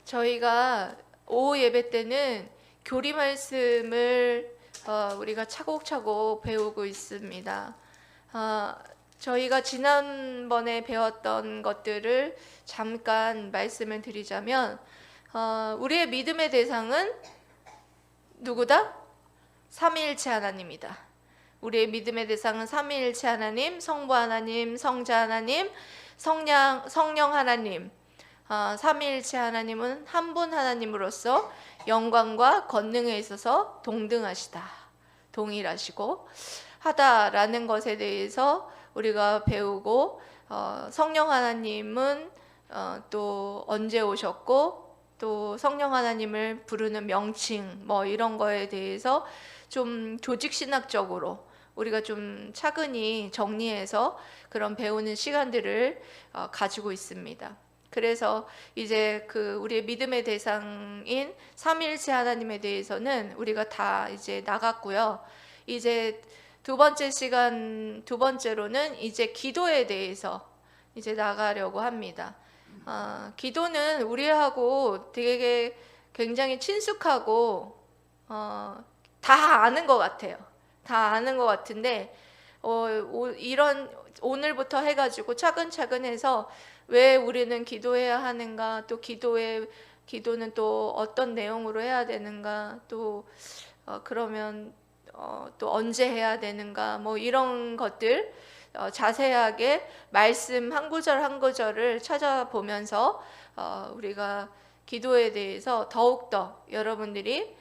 저희가 오후 예배 때는 교리 말씀을 우리가 차곡차곡 배우고 있습니다. 저희가 지난번에 배웠던 것들을 잠깐 말씀을 드리자면, 우리의 믿음의 대상은 누구다? 삼위일체 하나님이다. 우리의 믿음의 대상은 삼위일체 하나님, 성부 하나님, 성자 하나님, 성령 하나님. 삼위일체 하나님은 한 분 하나님으로서 영광과 권능에 있어서 동등하시다, 동일하시고 하다라는 것에 대해서 우리가 배우고, 성령 하나님은 또 언제 오셨고, 또 성령 하나님을 부르는 명칭 뭐 이런 거에 대해서 좀 조직신학적으로 우리가 좀 차근히 정리해서 그런 배우는 시간들을 가지고 있습니다. 그래서 이제 우리의 믿음의 대상인 삼위일체 하나님에 대해서는 우리가 다 이제 나갔고요. 이제 두 번째로는 이제 기도에 대해서 이제 나가려고 합니다. 기도는 우리하고 되게 굉장히 친숙하고 다 아는 것 같아요. 다 아는 것 같은데 오늘부터 해가지고 차근차근 해서 왜 우리는 기도해야 하는가, 또 기도는 또 어떤 내용으로 해야 되는가, 또 그러면 또 언제 해야 되는가, 뭐 이런 것들 자세하게 말씀 한 구절 한 구절을 찾아보면서 우리가 기도에 대해서 더욱더 여러분들이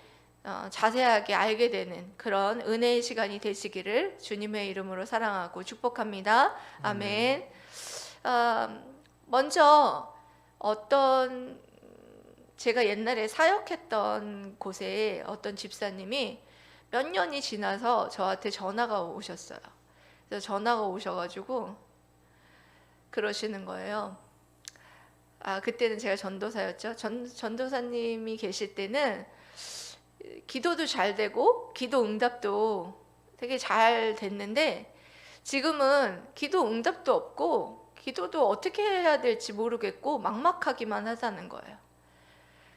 자세하게 알게 되는 그런 은혜의 시간이 되시기를 주님의 이름으로 사랑하고 축복합니다. 아멘. 먼저 제가 옛날에 사역했던 곳에 어떤 집사님이 몇 년이 지나서 저한테 전화가 오셨어요. 그래서 전화가 오셔가지고 그러시는 거예요. 그때는 제가 전도사였죠. 전도사님이 계실 때는 기도도 잘 되고 기도 응답도 되게 잘 됐는데, 지금은 기도 응답도 없고 기도도 어떻게 해야 될지 모르겠고 막막하기만 하다는 거예요.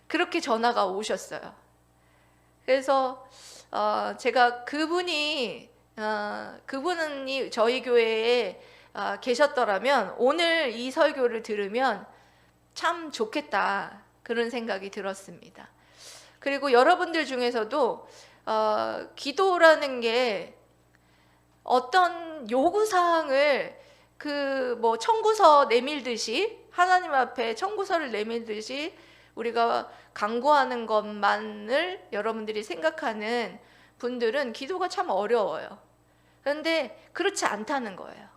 그렇게 전화가 오셨어요. 그래서 제가 그분이 저희 교회에 계셨더라면 오늘 이 설교를 들으면 참 좋겠다, 그런 생각이 들었습니다. 그리고 여러분들 중에서도 기도라는 게 어떤 요구사항을 뭐 청구서 내밀듯이, 하나님 앞에 청구서를 내밀듯이 우리가 간구하는 것만을 여러분들이 생각하는 분들은 기도가 참 어려워요. 그런데 그렇지 않다는 거예요.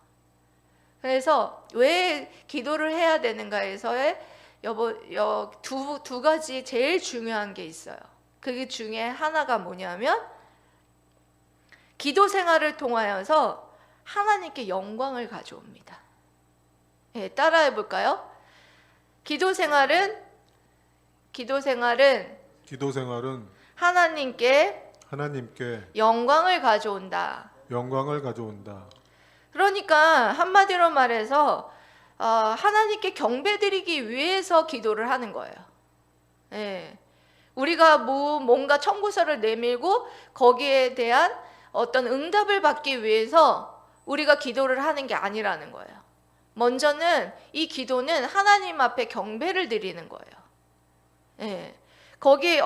그래서 왜 기도를 해야 되는가에서의 두 가지 제일 중요한 게 있어요. 그 중에 하나가 뭐냐면, 기도 생활을 통하여서 하나님께 영광을 가져옵니다. 따라해 볼까요? 기도 생활은 하나님께 영광을 가져온다. 그러니까 한마디로 말해서 하나님께 경배드리기 위해서 기도를 하는 거예요. 우리가 뭔가 청구서를 내밀고 거기에 대한 어떤 응답을 받기 위해서 우리가 기도를 하는 게 아니라는 거예요. 먼저는 이 기도는 하나님 앞에 경배를 드리는 거예요. 거기에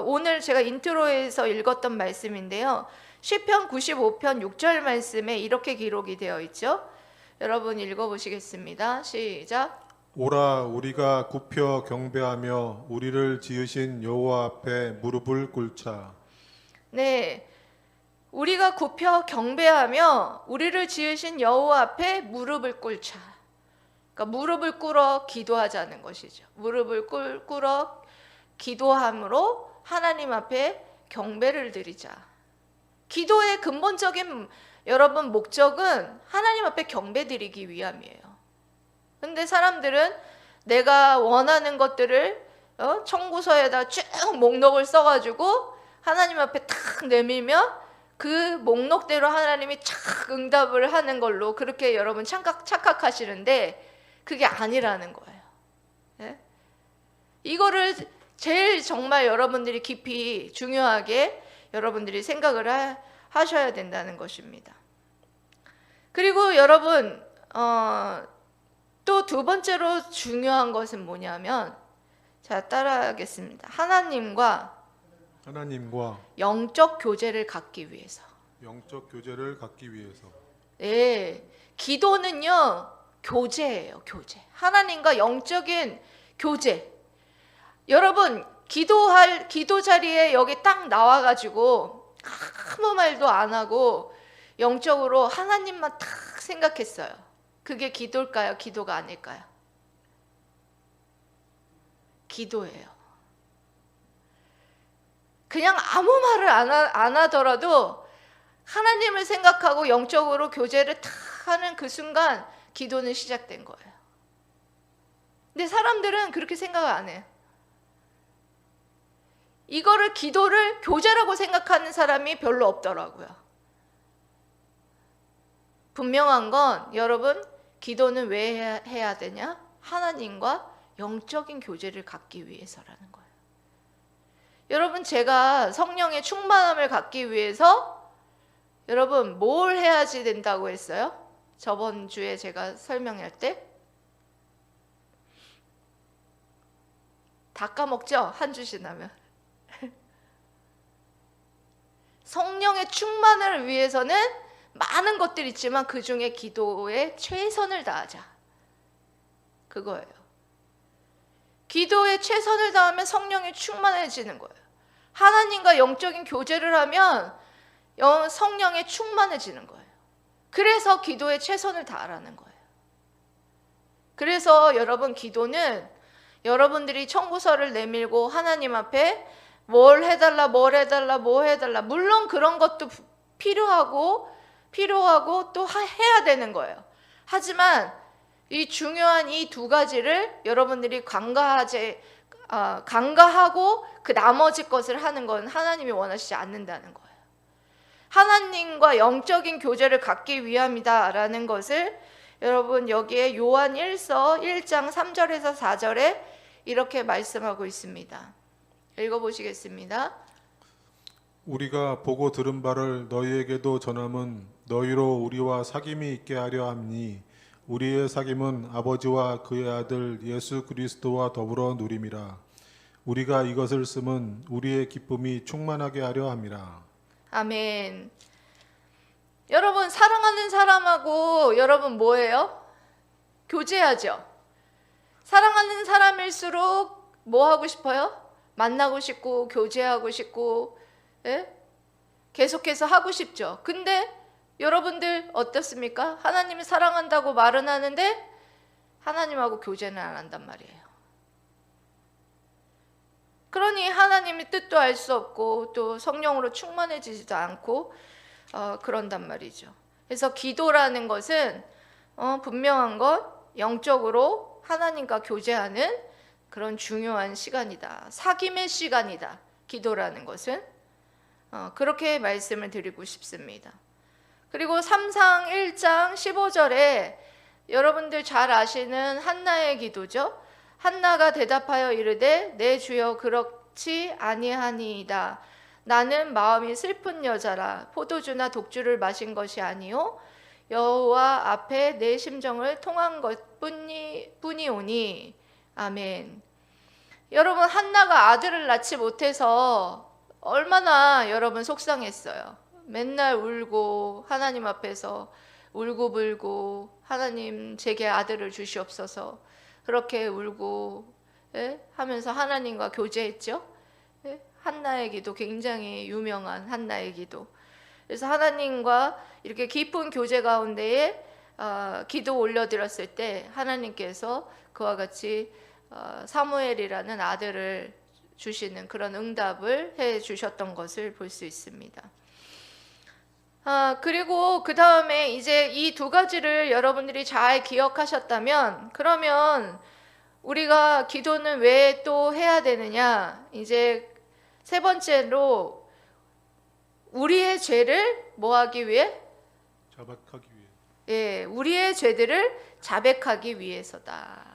오늘 제가 인트로에서 읽었던 말씀인데요, 시편 95편 6절 말씀에 이렇게 기록이 되어 있죠. 여러분 읽어보시겠습니다. 시작. 오라, 우리가 굽혀 경배하며 우리를 지으신 여호와 앞에 무릎을 꿇자. 네, 우리가 굽혀 경배하며 우리를 지으신 여호와 앞에 무릎을 꿇자. 그러니까 무릎을 꿇어 기도하자는 것이죠. 무릎을 꿇어 기도함으로 하나님 앞에 경배를 드리자. 기도의 근본적인 여러분 목적은 하나님 앞에 경배 드리기 위함이에요. 근데 사람들은 내가 원하는 것들을 청구서에다 쭉 목록을 써가지고 하나님 앞에 탁 내밀면 그 목록대로 하나님이 착 응답을 하는 걸로 그렇게 여러분 착각하시는데 그게 아니라는 거예요. 이거를 제일 정말 여러분들이 깊이 중요하게 여러분들이 생각을 하셔야 된다는 것입니다. 그리고 여러분 또 두 번째로 중요한 것은 뭐냐면, 자, 따라하겠습니다. 하나님과 영적 교제를 갖기 위해서. 영적 교제를 갖기 위해서. 네, 기도는요 교제예요. 교제. 하나님과 영적인 교제. 여러분 기도 자리에 여기 딱 나와가지고 아무 말도 안 하고 영적으로 하나님만 딱 생각했어요. 그게 기도일까요? 기도가 아닐까요? 기도예요. 그냥 아무 말을 안 하더라도 하나님을 생각하고 영적으로 교제를 탁 하는 그 순간 기도는 시작된 거예요. 근데 사람들은 그렇게 생각을 안 해요. 이거를 기도를 교제라고 생각하는 사람이 별로 없더라고요. 분명한 건 여러분, 기도는 왜 해야 되냐? 하나님과 영적인 교제를 갖기 위해서라는 거예요. 여러분, 제가 성령의 충만함을 갖기 위해서 여러분 뭘 해야지 된다고 했어요? 저번 주에 제가 설명할 때 다 까먹죠? 한 주 지나면. 성령의 충만을 위해서는 많은 것들이 있지만 그 중에 기도에 최선을 다하자. 그거예요. 기도에 최선을 다하면 성령이 충만해지는 거예요. 하나님과 영적인 교제를 하면 성령에 충만해지는 거예요. 그래서 기도에 최선을 다하라는 거예요. 그래서 여러분, 기도는 여러분들이 청구서를 내밀고 하나님 앞에 뭘 해달라 물론 그런 것도 필요하고 또 해야 되는 거예요. 하지만 이 중요한 이 두 가지를 여러분들이 간과하고 그 나머지 것을 하는 건 하나님이 원하시지 않는다는 거예요. 하나님과 영적인 교제를 갖기 위함이다라는 것을 여러분 여기에 요한 1서 1장 3절에서 4절에 이렇게 말씀하고 있습니다. 읽어보시겠습니다. 우리가 보고 들은 바를 너희에게도 전함은 너희로 우리와 사귐이 있게 하려 함니 우리의 사귐은 아버지와 그의 아들 예수 그리스도와 더불어 누림이라. 우리가 이것을 쓰면 우리의 기쁨이 충만하게 하려 함이라. 아멘. 여러분, 사랑하는 사람하고 여러분 뭐예요? 교제하죠. 사랑하는 사람일수록 뭐 하고 싶어요? 만나고 싶고 교제하고 싶고, 예? 계속해서 하고 싶죠. 근데 여러분들 어떻습니까? 하나님이 사랑한다고 말은 하는데 하나님하고 교제는 안 한단 말이에요. 그러니 하나님의 뜻도 알 수 없고 또 성령으로 충만해지지도 않고 그런단 말이죠. 그래서 기도라는 것은 분명한 건 영적으로 하나님과 교제하는 그런 중요한 시간이다. 사귐의 시간이다. 기도라는 것은 그렇게 말씀을 드리고 싶습니다. 그리고 3상 1장 15절에 여러분들 잘 아시는 한나의 기도죠. 한나가 대답하여 이르되 내 주여 그렇지 아니하니이다. 나는 마음이 슬픈 여자라. 포도주나 독주를 마신 것이 아니요 여호와 앞에 내 심정을 통한 것뿐이오니. 아멘. 여러분, 한나가 아들을 낳지 못해서 얼마나 여러분 속상했어요. 맨날 울고 하나님 앞에서 울고불고 하나님 제게 아들을 주시옵소서 그렇게 울고 하면서 하나님과 교제했죠. 한나의 기도, 굉장히 유명한 한나의 기도. 그래서 하나님과 이렇게 깊은 교제 가운데에 기도 올려드렸을 때 하나님께서 그와 같이 사무엘이라는 아들을 주시는 그런 응답을 해 주셨던 것을 볼 수 있습니다. 그리고 그 다음에 이제 이 두 가지를 여러분들이 잘 기억하셨다면, 그러면 우리가 기도는 왜 또 해야 되느냐? 이제 세 번째로 우리의 죄를 뭐 하기 위해? 자백하기 위해. 예, 우리의 죄들을 자백하기 위해서다.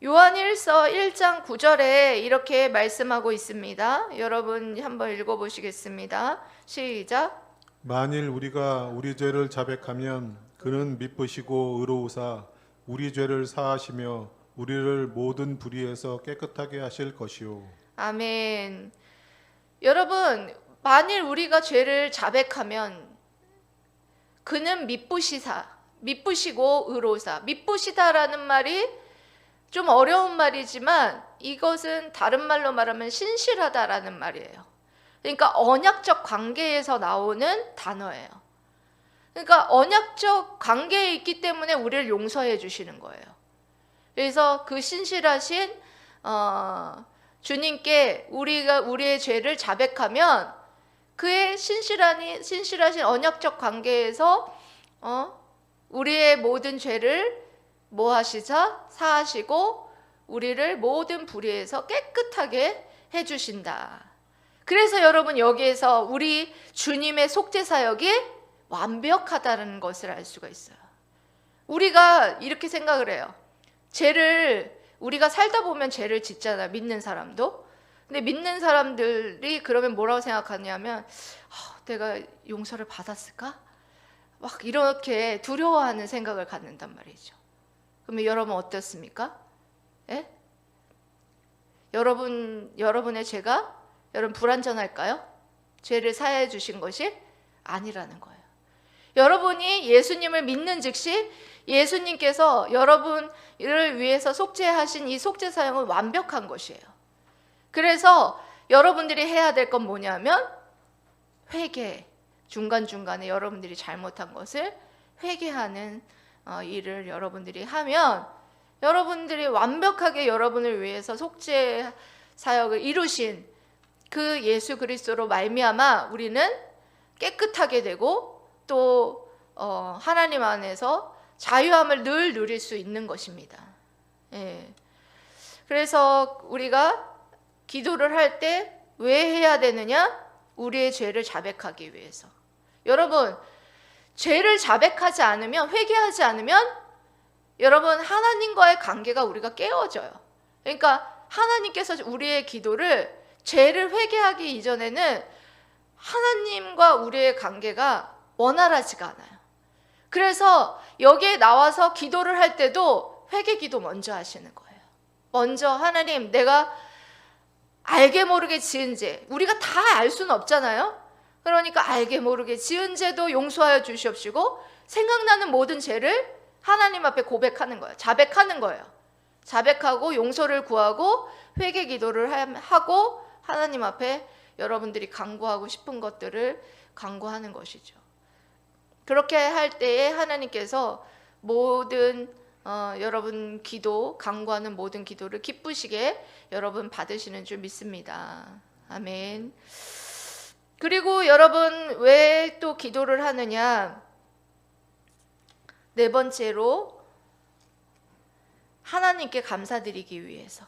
요한일서 1장 9절에 이렇게 말씀하고 있습니다. 여러분 한번 읽어보시겠습니다. 시작. 만일 우리가 우리 죄를 자백하면 그는 미쁘시고 의로우사 우리 죄를 사하시며 우리를 모든 불의에서 깨끗하게 하실 것이요. 아멘. 여러분, 만일 우리가 죄를 자백하면 그는 미쁘시고 의로우사. 미쁘시다라는 말이 좀 어려운 말이지만 이것은 다른 말로 말하면 신실하다라는 말이에요. 그러니까 언약적 관계에서 나오는 단어예요. 그러니까 언약적 관계에 있기 때문에 우리를 용서해 주시는 거예요. 그래서 그 신실하신 주님께 우리가 우리의 죄를 자백하면 그의 신실하신 언약적 관계에서 우리의 모든 죄를 뭐 하시자? 사하시고 우리를 모든 불의에서 깨끗하게 해주신다. 그래서 여러분 여기에서 우리 주님의 속죄 사역이 완벽하다는 것을 알 수가 있어요. 우리가 이렇게 생각을 해요. 우리가 살다 보면 죄를 짓잖아요. 믿는 사람도. 근데 믿는 사람들이 그러면 뭐라고 생각하냐면 내가 용서를 받았을까? 막 이렇게 두려워하는 생각을 갖는단 말이죠. 그러면 여러분 어떻습니까? 예? 여러분의 죄가 여러분 불완전할까요? 죄를 사해 주신 것이 아니라는 거예요. 여러분이 예수님을 믿는 즉시 예수님께서 여러분을 위해서 속죄하신 이 속죄 사역은 완벽한 것이에요. 그래서 여러분들이 해야 될 건 뭐냐면 회개, 중간중간에 여러분들이 잘못한 것을 회개하는 일을 여러분들이 하면 여러분들이 완벽하게 여러분을 위해서 속죄 사역을 이루신 그 예수 그리스도로 말미암아 우리는 깨끗하게 되고 또 하나님 안에서 자유함을 늘 누릴 수 있는 것입니다. 예. 그래서 우리가 기도를 할 때 왜 해야 되느냐? 우리의 죄를 자백하기 위해서. 여러분, 죄를 자백하지 않으면, 회개하지 않으면 여러분 하나님과의 관계가 우리가 깨어져요. 그러니까 하나님께서 우리의 기도를 죄를 회개하기 이전에는 하나님과 우리의 관계가 원활하지가 않아요. 그래서 여기에 나와서 기도를 할 때도 회개 기도 먼저 하시는 거예요. 먼저 하나님, 내가 알게 모르게 지은 죄, 우리가 다 알 수는 없잖아요. 그러니까 알게 모르게 지은 죄도 용서하여 주시옵시고 생각나는 모든 죄를 하나님 앞에 고백하는 거예요. 자백하는 거예요. 자백하고 용서를 구하고 회개 기도를 하고 하나님 앞에 여러분들이 간구하고 싶은 것들을 간구하는 것이죠. 그렇게 할 때에 하나님께서 모든 여러분 기도, 간구하는 모든 기도를 기쁘시게 여러분 받으시는 줄 믿습니다. 아멘. 그리고 여러분 왜 또 기도를 하느냐? 네 번째로 하나님께 감사드리기 위해서.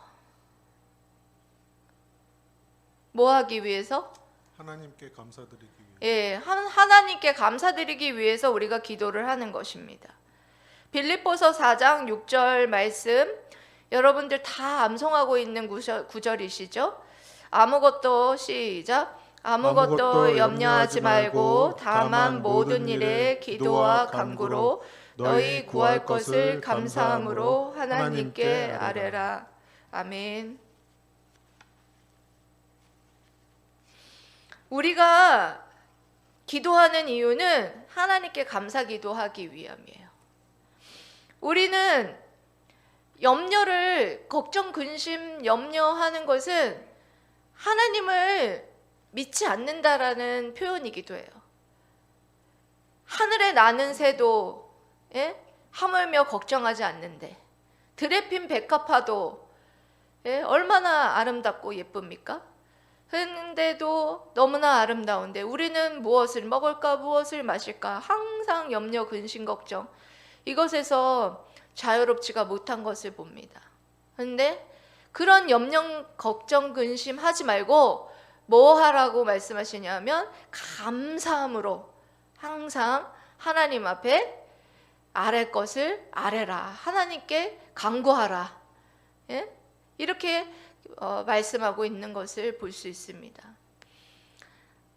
뭐 하기 위해서? 하나님께 감사드리기 위해. 예, 하나님께 감사드리기 위해서 우리가 기도를 하는 것입니다. 빌립보서 4장 6절 말씀, 여러분들 다 암송하고 있는 구절이시죠? 아무것도 시작. 아무것도 염려하지 말고 다만 모든 일에 기도와 간구로 너희 구할 것을 감사함으로 하나님께 아뢰라. 아멘. 우리가 기도하는 이유는 하나님께 감사 기도하기 위함이에요. 우리는 걱정, 근심, 염려하는 것은 하나님을 믿지 않는다라는 표현이기도 해요. 하늘에 나는 새도 하물며 걱정하지 않는데 드레핀 백합화도 얼마나 아름답고 예쁩니까? 근데도 너무나 아름다운데 우리는 무엇을 먹을까, 무엇을 마실까 항상 염려, 근심, 걱정, 이것에서 자유롭지가 못한 것을 봅니다. 그런데 그런 염려, 걱정, 근심 하지 말고 뭐 하라고 말씀하시냐면 감사함으로 항상 하나님 앞에 아랠 것을 아뢰라. 하나님께 간구하라. 예? 이렇게 말씀하고 있는 것을 볼 수 있습니다.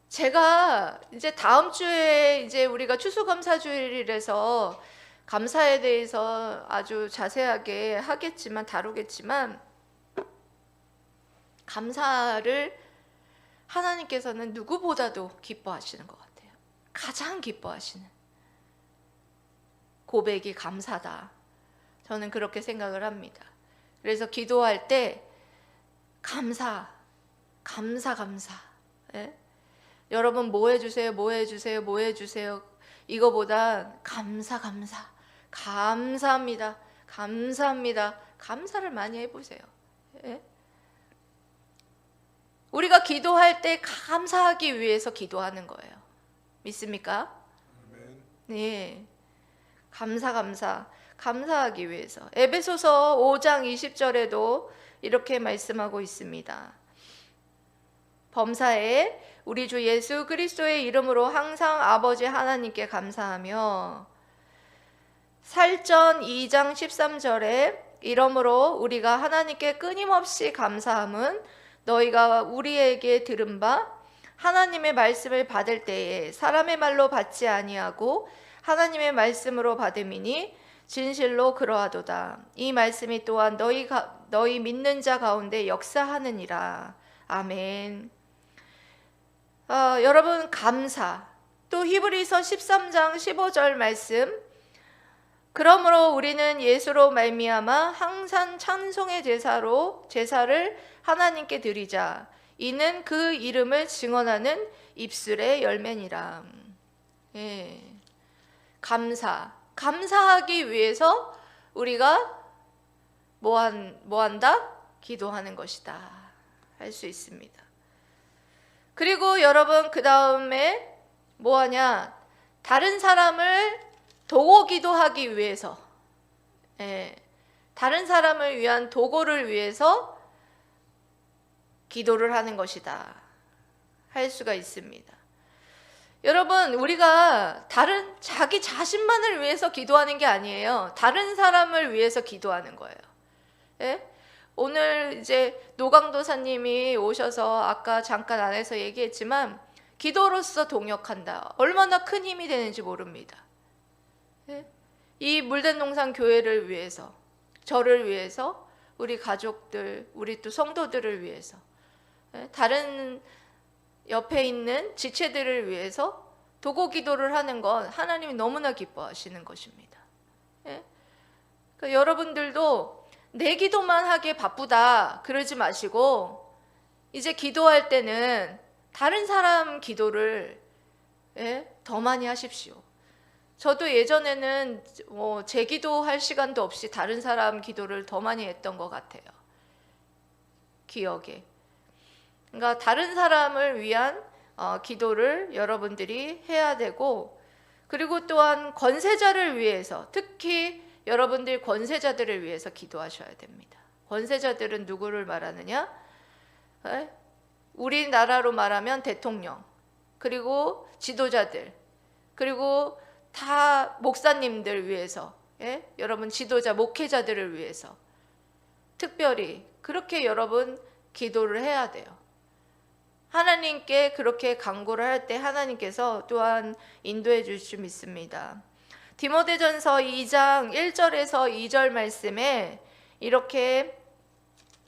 제가 이제 다음 주에 이제 우리가 추수감사주일이라서 감사에 대해서 아주 자세하게 다루겠지만 감사를 하나님께서는 누구보다도 기뻐하시는 것 같아요. 가장 기뻐하시는 고백이 감사다. 저는 그렇게 생각을 합니다. 그래서 기도할 때 감사. 예? 여러분 뭐 해주세요. 이거보다 감사합니다. 감사를 많이 해보세요. 예? 우리가 기도할 때 감사하기 위해서 기도하는 거예요. 믿습니까? 네. 감사하기 위해서. 에베소서 5장 20절에도 이렇게 말씀하고 있습니다. 범사에 우리 주 예수 그리스도의 이름으로 항상 아버지 하나님께 감사하며, 살전 2장 13절에 이러므로 우리가 하나님께 끊임없이 감사함은 너희가 우리에게 들은 바 하나님의 말씀을 받을 때에 사람의 말로 받지 아니하고 하나님의 말씀으로 받음이니 진실로 그러하도다. 이 말씀이 또한 너희 믿는 자 가운데 역사하느니라. 아멘. 여러분 감사. 또 히브리서 13장 15절 말씀. 그러므로 우리는 예수로 말미암아 항상 찬송의 제사를 하나님께 드리자. 이는 그 이름을 증언하는 입술의 열매니라. 예. 감사하기 위해서 우리가 뭐한다? 기도하는 것이다. 할 수 있습니다. 그리고 여러분 그 다음에 뭐하냐? 다른 사람을 도고 기도하기 위해서, 다른 사람을 위한 도고를 위해서 기도를 하는 것이다. 할 수가 있습니다. 여러분 우리가 자기 자신만을 위해서 기도하는 게 아니에요. 다른 사람을 위해서 기도하는 거예요. 예? 오늘 이제 노강도사님이 오셔서 아까 잠깐 안에서 얘기했지만 기도로서 동역한다. 얼마나 큰 힘이 되는지 모릅니다. 예? 이 물된 농산 교회를 위해서, 저를 위해서, 우리 가족들, 우리 또 성도들을 위해서, 다른 옆에 있는 지체들을 위해서 도고 기도를 하는 건 하나님이 너무나 기뻐하시는 것입니다. 예? 그러니까 여러분들도 내 기도만 하기에 바쁘다 그러지 마시고 이제 기도할 때는 다른 사람 기도를 더 많이 하십시오. 저도 예전에는 제 기도할 시간도 없이 다른 사람 기도를 더 많이 했던 것 같아요. 기억에. 그러니까 다른 사람을 위한 기도를 여러분들이 해야 되고, 그리고 또한 권세자를 위해서, 특히 여러분들 권세자들을 위해서 기도하셔야 됩니다. 권세자들은 누구를 말하느냐? 우리나라로 말하면 대통령, 그리고 지도자들, 그리고 다 목사님들 위해서, 여러분 지도자, 목회자들을 위해서 특별히 그렇게 여러분 기도를 해야 돼요. 하나님께 그렇게 간구를 할 때 하나님께서 또한 인도해 줄 줄 믿습니다. 디모데전서 2장 1절에서 2절 말씀에 이렇게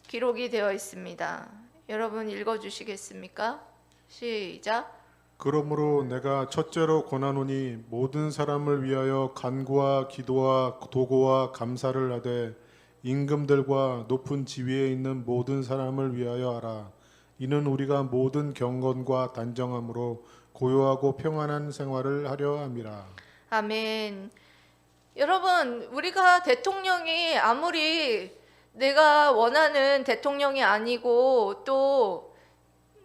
기록이 되어 있습니다. 여러분 읽어주시겠습니까? 시작. 그러므로 내가 첫째로 권하노니 모든 사람을 위하여 간구와 기도와 도고와 감사를 하되 임금들과 높은 지위에 있는 모든 사람을 위하여 하라. 이는 우리가 모든 경건과 단정함으로 고요하고 평안한 생활을 하려 함이라. 아멘. 여러분 우리가 대통령이 아무리 내가 원하는 대통령이 아니고 또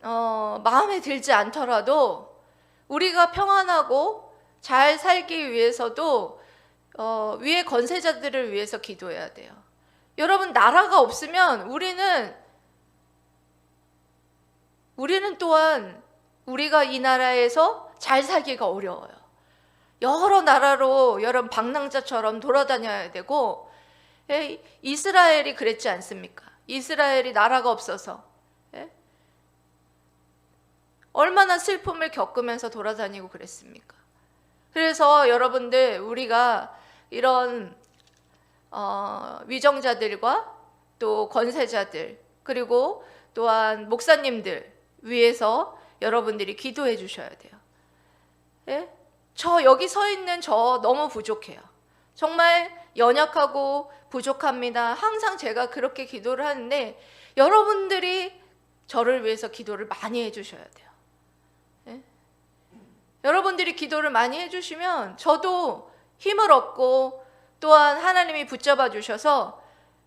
마음에 들지 않더라도 우리가 평안하고 잘 살기 위해서도 위에 권세자들을 위해서 기도해야 돼요. 여러분 나라가 없으면 우리는 또한 우리가 이 나라에서 잘 살기가 어려워요. 여러 나라로 여러분 방랑자처럼 돌아다녀야 되고, 예? 이스라엘이 그랬지 않습니까? 이스라엘이 나라가 없어서 예? 얼마나 슬픔을 겪으면서 돌아다니고 그랬습니까? 그래서 여러분들 우리가 이런 위정자들과 또 권세자들 그리고 또한 목사님들 위해서 여러분들이 기도해 주셔야 돼요. 예? 저 여기 서 있는 저 너무 부족해요. 정말 연약하고 부족합니다. 항상 제가 그렇게 기도를 하는데 여러분들이 저를 위해서 기도를 많이 해주셔야 돼요. 예? 여러분들이 기도를 많이 해주시면 저도 힘을 얻고 또한 하나님이 붙잡아 주셔서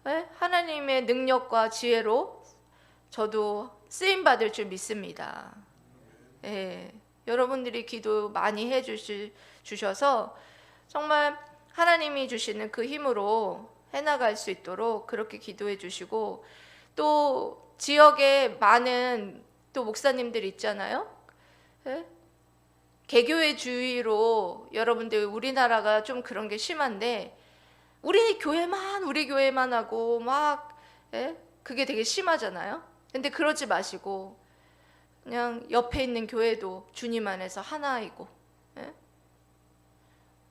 예? 하나님의 능력과 지혜로 저도 쓰임 받을 줄 믿습니다. 예. 여러분들이 기도 많이 주셔서 정말 하나님이 주시는 그 힘으로 해나갈 수 있도록 그렇게 기도해 주시고, 또 지역에 많은 또 목사님들 있잖아요. 예? 개교회 주의로 여러분들 우리나라가 좀 그런 게 심한데 우리 교회만 하고 막 예? 그게 되게 심하잖아요. 근데 그러지 마시고 그냥 옆에 있는 교회도 주님 안에서 하나이고 예?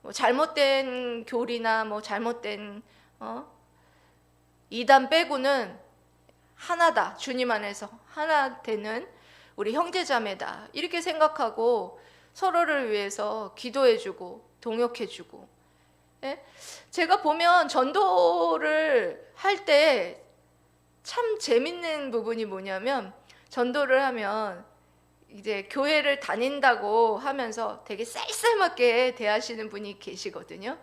뭐 잘못된 교리나 뭐 잘못된 이단 빼고는 하나다. 주님 안에서 하나 되는 우리 형제자매다. 이렇게 생각하고 서로를 위해서 기도해주고 동역해주고 예? 제가 보면 전도를 할 때 참 재밌는 부분이 뭐냐면 전도를 하면 이제 교회를 다닌다고 하면서 되게 쌀쌀맞게 대하시는 분이 계시거든요.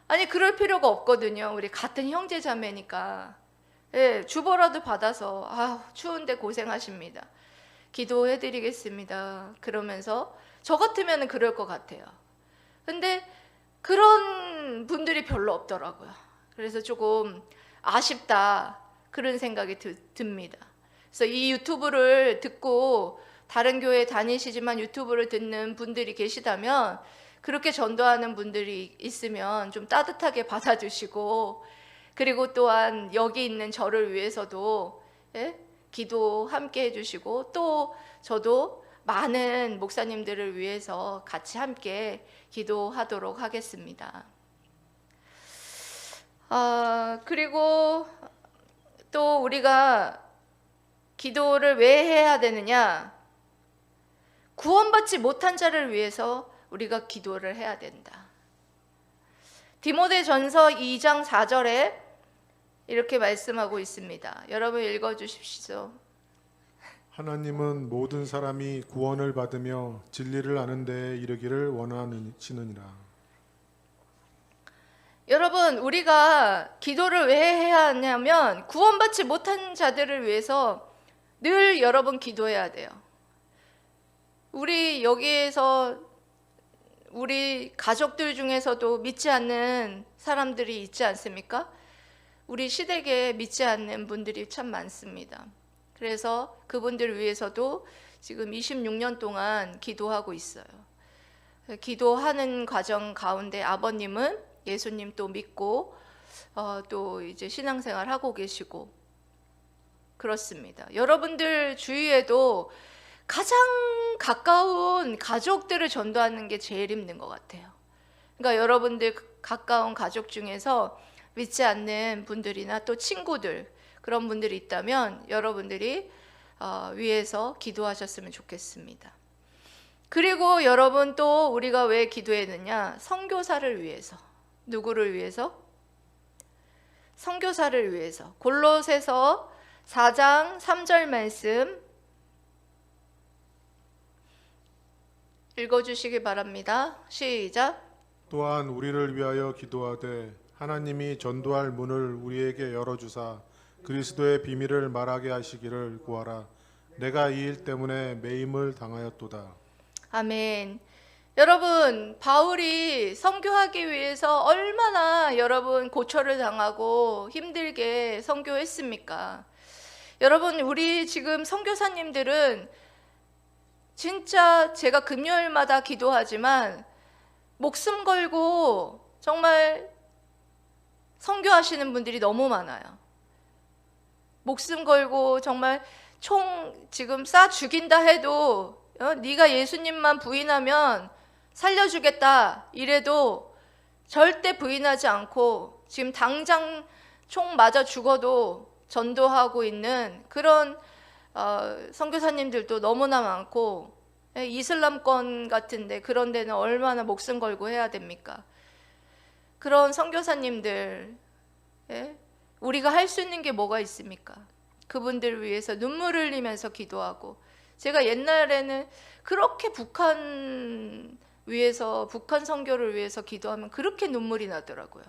아니 그럴 필요가 없거든요. 우리 같은 형제자매니까 예, 주보라도 받아서 추운데 고생하십니다. 기도해드리겠습니다. 그러면서 저 같으면 그럴 것 같아요. 근데 그런 분들이 별로 없더라고요. 그래서 조금 아쉽다 그런 생각이 듭니다. 그래서 이 유튜브를 듣고 다른 교회 다니시지만 유튜브를 듣는 분들이 계시다면 그렇게 전도하는 분들이 있으면 좀 따뜻하게 받아주시고, 그리고 또한 여기 있는 저를 위해서도 예? 기도 함께 해주시고, 또 저도 많은 목사님들을 위해서 같이 함께 기도하도록 하겠습니다. 그리고 또 우리가 기도를 왜 해야 되느냐? 구원받지 못한 자를 위해서 우리가 기도를 해야 된다. 디모데전서 2장 4절에 이렇게 말씀하고 있습니다. 여러분 읽어주십시오. 하나님은 모든 사람이 구원을 받으며 진리를 아는 데에 이르기를 원하시느니라. 여러분 우리가 기도를 왜 해야 하냐면 구원받지 못한 자들을 위해서 늘 여러분 기도해야 돼요. 우리 여기에서 우리 가족들 중에서도 믿지 않는 사람들이 있지 않습니까? 우리 시댁에 믿지 않는 분들이 참 많습니다. 그래서 그분들을 위해서도 지금 26년 동안 기도하고 있어요. 기도하는 과정 가운데 아버님은 예수님 또 믿고 또 이제 신앙생활 하고 계시고 그렇습니다. 여러분들 주위에도 가장 가까운 가족들을 전도하는 게 제일 힘든 것 같아요. 그러니까 여러분들 가까운 가족 중에서 믿지 않는 분들이나 또 친구들 그런 분들이 있다면 여러분들이 위해서 기도하셨으면 좋겠습니다. 그리고 여러분 또 우리가 왜 기도했느냐? 선교사를 위해서. 누구를 위해서? 선교사를 위해서. 골로새서 4장 3절 말씀 읽어주시기 바랍니다. 시작. 또한 우리를 위하여 기도하되 하나님이 전도할 문을 우리에게 열어주사 그리스도의 비밀을 말하게 하시기를 구하라. 내가 이 일 때문에 매임을 당하였도다. 아멘. 여러분 바울이 선교하기 위해서 얼마나 여러분 고초를 당하고 힘들게 선교했습니까? 여러분 우리 지금 선교사님들은 진짜 제가 금요일마다 기도하지만 목숨 걸고 정말 선교하시는 분들이 너무 많아요. 목숨 걸고 정말 총 지금 쏴 죽인다 해도 네가 예수님만 부인하면 살려주겠다 이래도 절대 부인하지 않고 지금 당장 총 맞아 죽어도 전도하고 있는 그런 선교사님들도 너무나 많고, 이슬람권 같은데 그런 데는 얼마나 목숨 걸고 해야 됩니까? 그런 선교사님들, 우리가 할 수 있는 게 뭐가 있습니까? 그분들을 위해서 눈물을 흘리면서 기도하고, 제가 옛날에는 그렇게 북한 선교를 위해서 기도하면 그렇게 눈물이 나더라고요.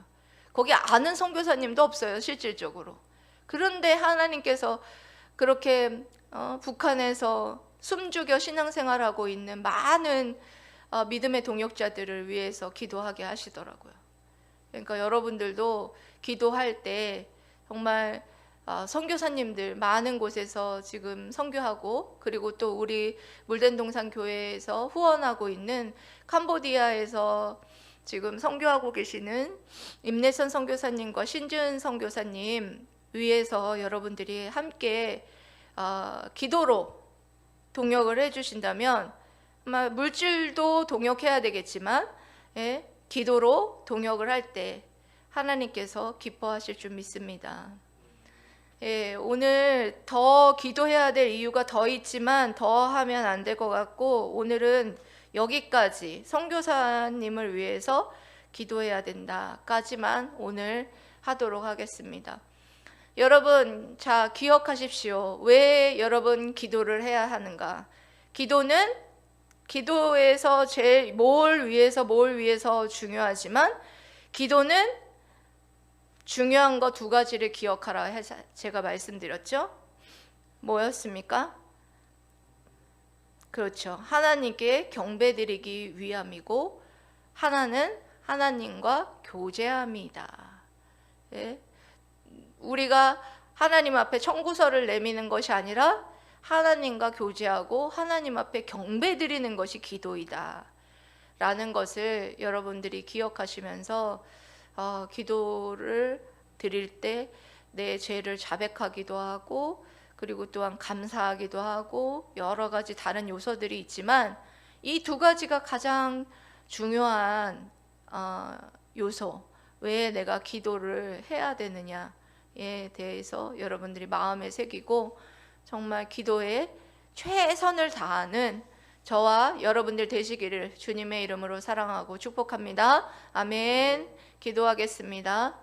거기 아는 선교사님도 없어요, 실질적으로. 그런데 하나님께서 그렇게 북한에서 숨죽여 신앙생활하고 있는 많은 믿음의 동역자들을 위해서 기도하게 하시더라고요. 그러니까 여러분들도 기도할 때 정말 선교사님들 많은 곳에서 지금 선교하고, 그리고 또 우리 물된동산 교회에서 후원하고 있는 캄보디아에서 지금 선교하고 계시는 임내선 선교사님과 신준 선교사님 위해서 여러분들이 함께 기도로 동역을 해주신다면, 아마 물질도 동역해야 되겠지만 기도로 동역을 할 때 하나님께서 기뻐하실 줄 믿습니다. 오늘 더 기도해야 될 이유가 더 있지만 더 하면 안 될 것 같고, 오늘은 여기까지 선교사님을 위해서 기도해야 된다까지만 오늘 하도록 하겠습니다. 여러분, 자, 기억하십시오. 왜 여러분 기도를 해야 하는가? 기도에서 제일 뭘 위해서 중요하지만, 기도는 중요한 거 두 가지를 기억하라 해서 제가 말씀드렸죠. 뭐였습니까? 그렇죠. 하나님께 경배드리기 위함이고, 하나는 하나님과 교제함이다. 우리가 하나님 앞에 청구서를 내미는 것이 아니라 하나님과 교제하고 하나님 앞에 경배드리는 것이 기도이다 라는 것을 여러분들이 기억하시면서 기도를 드릴 때 내 죄를 자백하기도 하고, 그리고 또한 감사하기도 하고, 여러 가지 다른 요소들이 있지만 이 두 가지가 가장 중요한 요소, 왜 내가 기도를 해야 되느냐에 대해서 여러분들이 마음에 새기고 정말 기도에 최선을 다하는 저와 여러분들 되시기를 주님의 이름으로 사랑하고 축복합니다. 아멘. 기도하겠습니다.